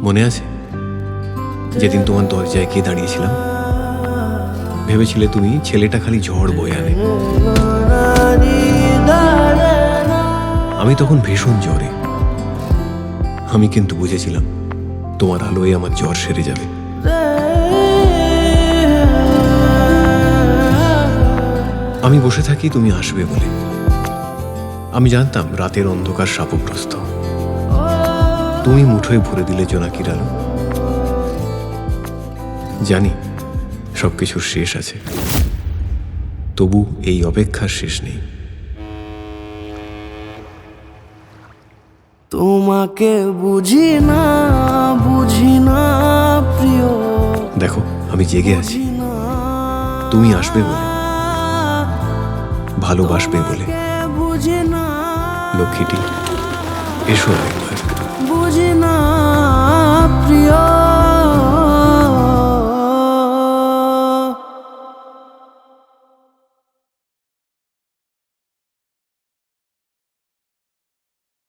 মনে আছে যেদিন তোমার দরজায় গিয়ে দাঁড়িয়েছিলাম? ভেবেছিলে তুমি ছেলেটা খালি ঝড় বয়ে আনে। আমি তখন ভীষণ জ্বরে। আমি কিন্তু বুঝেছিলাম তোমার আলোয় আমার জ্বর সেরে যাবে। আমি বসে থাকি তুমি আসবে বলে। আমি জানতাম রাতের অন্ধকার শাপগ্রস্ত। তুমি মুঠোয় ভরে দিলে জোনাকির আলো। জানি সবকিছুর শেষ আছে, তবু এই অপেক্ষার শেষ নেই। তোমাকে বুঝি না প্রিয়। দেখো আমি জেগে আছি, তুমি আসবে বলে, ভালোবাসবে বলে। বুঝি না লক্ষ্মীটি এসো একবার। বুঝি না